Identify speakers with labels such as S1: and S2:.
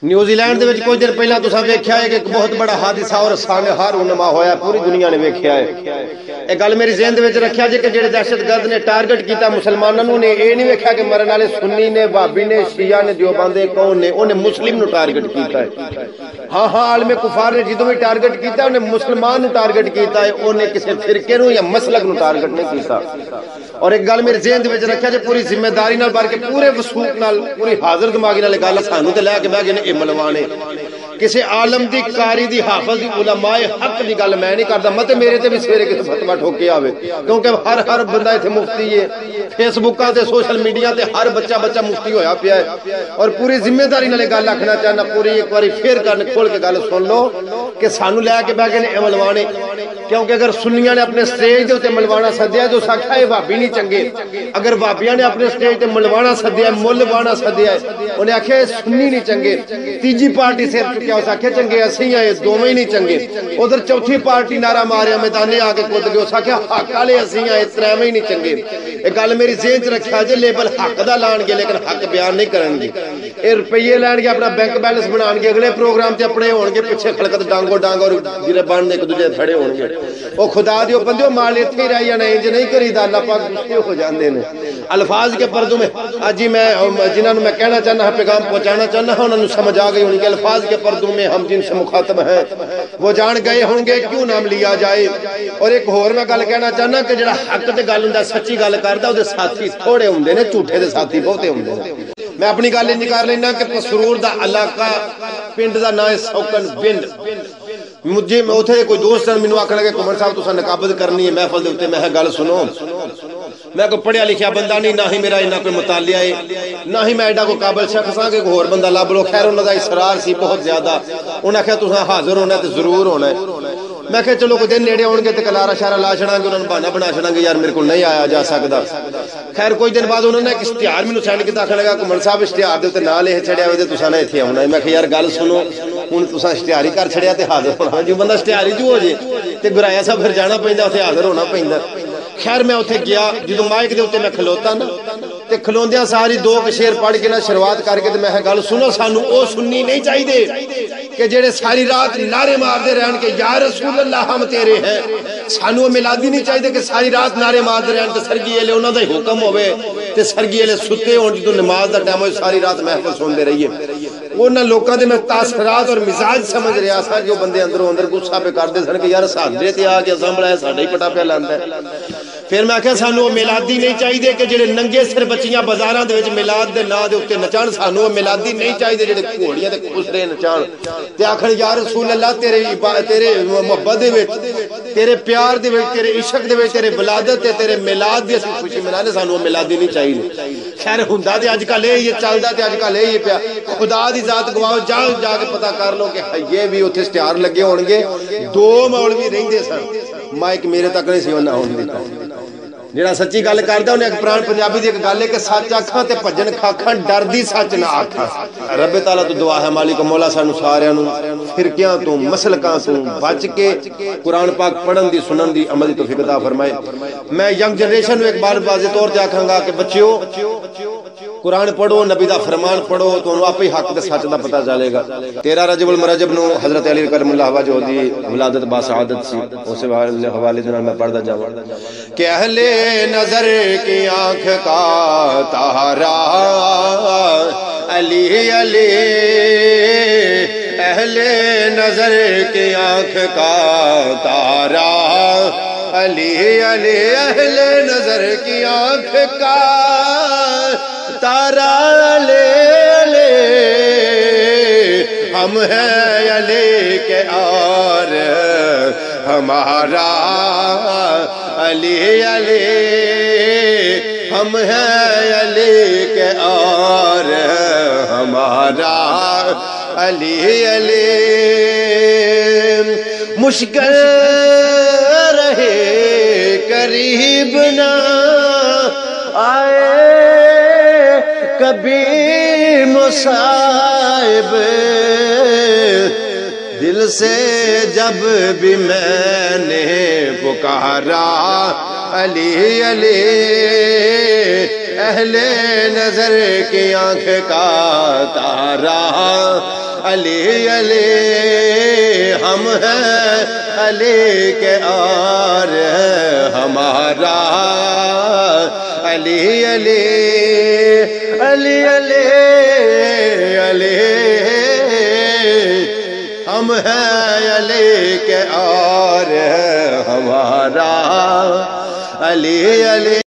S1: New Zealand دے وچ کچھ دیر پہلا تساں ویکھیا ہے کہ ایک بہت بڑا حادثہ اور سانحہ رونما ہویا، پوری دنیا نے ویکھیا ہے۔ ایک گل میری ذہن دے وچ رکھیا جے کہ جڑے دہشت گرد نے ٹارگٹ کیتا مسلمانوں نے، اے نہیں ویکھیا کہ مرن والے سنی نے، وہابی نے، شیعہ نے، دیوبندے کون نے، انہیں مسلم نو ٹارگٹ کیتا ہے۔ ہاں عالم کفار نے جدوں بھی ٹارگٹ کیتا انہیں مسلمان نو ٹارگٹ کیتا ہے، انہیں کسی فرقے نو یا مسلک نو ٹارگٹ نہیں کیتا۔ اور ایک گل میرے ذہن دے وچ رکھیا جے پوری ذمہ داری نال بلکہ پورے وثوق نال، پوری حاضر دماغی نال گل سانو تے لے کے بہ گئے نے اے ملوانے۔ کسی عالم دی، قاری دی، حافظ دی، علماء حق دی گل میں نہیں کردا، مت میرے تے بھی سویرے کسی فتوی ٹھوکے آوے، کیونکہ ہر بندہ ایتھے مفتی ہے، فیس بکاں تے سوشل میڈیا تے ہر بچہ مفتی ہویا پیا ہے۔ اور پوری ذمہ داری نال گل آکھنا چاہنا، پوری ایک باری پھر کرن کھول کے گل سن لو کہ سانو لے کے بہ گئے نے ملوانے۔ کیونکہ اگر سنیاں نے اپنے سٹیج دے تے ملوانا سدیا تو ساکھا اے وہابی نہیں چنگے، اگر وہابیاں نے اپنے سٹیج تے ملوانا سدیا، مل وانا سدیا انہیں آکھیا سنی نہیں چنگے، تیجی پارٹی سے چکیا اس آکھیا چنگے اسی ہیں، دوویں ہی نہیں چنگے۔ ادھر چوتھی پارٹی نعرہ ماریا میدانے آ کے کود گئے، اس آکھیا حق والے اسی ہیں، تریویں ہی نہیں چنگے۔ ایک گل میری ذہن چ رکھیا جے لیبل حق دا لان گے لیکن حق بیان نہیں کرن گے، اے روپیے لین گے، اپنا بینک بیلنس بنان گے، اگلے پروگرام تے اپنے ہون گے، پیچھے خلقت ڈانگو ڈانگ اور گرے بان ایک دوجے کھڑے ہون گے۔ او خدا دیو بندیو مال ایتھے رہی یا نہیں، انج نہیں کریدا، اللہ پاک غصے ہو جاندے نے۔ الفاظ کے پردوں میں آج ہی میں جنہاں میں کہنا چاہنا ہے، پیغام پہنچانا چاہنا ہے، انہوں نے سمجھ آ گئی ہونی کہ الفاظ کے پردوں میں ہم جن سے مخاطب ہیں وہ جان گئے ہوں گے کیوں نام لیا جائے۔ اور ایک اور میں گل کہنا چاہنا کہ جڑا حق تے گل ہوندا، سچی گل کردا، او دے ساتھی تھوڑے ہوندے نے، جھوٹے دے ساتھی بہتے ہوندے نے۔ میں اپنی گل انج کر لینا کہ پسرور دا علاقہ پنڈ دا نام ہے سوکن پنڈ۔ مجھے اوتھے کوئی دوست نے مینوں آکھن لگے کمر صاحب تساں نقابت کرنی ہے محفل دے اوتے، میں گل سنو، میں کوئی پڑھیا لکھیا بندہ نہیں، نہ ہی میرا اتنا کوئی مطالعہ ہے، نہ ہی میں ایڈا کوئی قابل شخص ہاں کہ کوئی اور بندہ لب لو۔ خیر انہاں دا اصرار سی بہت زیادہ، انہاں آکھیا تساں حاضر ہونا تے ضرور ہونا ہے۔ میں کہ چلو کوئی دن نیڑے ہون گے تے کلارا شارا لا چھڑاں گے، انہاں نوں بہانہ بنا چھڑاں گے یار میرے کول نہیں آیا جا سکدا۔ خیر کوئی دن بعد انہوں نے ایک اشتہار مینوں سینڈ کیتا، آکھن لگا کمر صاحب اشتہار دے تے نال لکھ چھڑیا ہوئے تے تساں نے ایتھے آونا ہے۔ میں کہ یار گل سنو، ہن تساں اشتہار ہی کر چھڑیا تے حاضر ہونا، جو بندہ اشتہار ہی جو ہو جے تے گرایا صاحب پھر جانا پیندا، اوتھے حاضر ہونا پیندا۔ خیر میں اوتھے گیا، جدوں مائک دے اوتے میں کھلوتا نا تے کھلوندیاں ساری دو شعر پڑھ کے نا شروعات کر کے تے میں گل سنو، سانو او سننی نہیں چاہیے کہ جڑے ساری رات نعرے ماردے رہن کہ یا رسول اللہ ہم تیرے ہیں۔ سانو میلادی نہیں چاہیے کہ ساری رات نعرے ماردے رہن تے سرگی والے انہاں دا حکم ہوے تے سرگی والے ستے ہون، جدوں نماز دا ٹائم ہوئے ساری رات محفل سندے رہیے۔ انہاں لوکاں دے میں تاثرات اور مزاج سمجھ رہا سا کہ وہ بندے اندروں اندر غصہ پہ کردے سن کہ یار ساڈے تے آ کے سنبھلا ہے، ساڈا ہی پٹا پہ لاندا ہے۔ پھر میں کہا سانو میلادی نہیں چاہیے کہ جڑے ننگے سر بچیاں بازاراں دے وچ میلاد دے نام دے اوتے نچان، سانو میلادی نہیں چاہیے جڑے گھوڑیاں تے خسرے نچان تے آکھن یا رسول اللہ تیرے محبت دے وچ، تیرے پیار دے وچ، تیرے عشق دے وچ، تیرے ولادت تے تیرے میلاد دی اسی خوشی منانے، سانو میلادی نہیں چاہیے۔ خیر ہوندا تے اج کل یہ چلدا تے اج کل یہ پیا، خدا دی ذات گواؤ، جا کے پتہ کر لو کہ یہ بھی اوتھے اشتہار لگے ہون گے، دو مولوی رہندے سن، مائک میرے تک نہیں سی انہاں ہون دتا۔ جڑا سچی گل کردا انہیں ایک پران پنجابی دی ایک گل ہے کہ سچ آکھاں تے بھجن کھاکھاں، ڈر دی سچ نہ آکھاں۔ رب تعالیٰ تو دعا ہے مالک مولا سانو ساریاں نوں فرقیاں تو مسلکاں تو بچ کے قرآن پاک پڑھن دی، سنن دی، عمل دی توفیق عطا فرمائے۔ میں ینگ جنریشن نوں ایک بار واضح طور تے آکھاں گا کہ بچیو قرآن پڑھو، نبی دا فرمان پڑھو، تو انہوں آپ ہی حق دے سچ دا پتہ چلے گا۔ 13 رجب المرجب نو حضرت علی کرم اللہ وجہ دی ولادت باسعادت سی، اسے حوالے دے نال میں پڑھدا جاواں کہ اہل نظر کی آنکھ کا تارا علی علی، اہل نظر کی آنکھ کا تارا علی علی، اہل نظر کی آنکھ کا تارا لے لے، ہم ہیں علی کے اور ہمارا علی علی، ہم ہیں علی کے اور ہمارا علی علی۔ مشکل رہے قریب نہ آئے کبھی مصائب، دل سے جب بھی میں نے پکارا علی علی، اہل نظر کی آنکھ کا تارا علی علی ہم ہیں علی کے آر ہے ہمارا علی علی علی علی علی ہم ہیں علی کے آر ہے ہمارا علی علی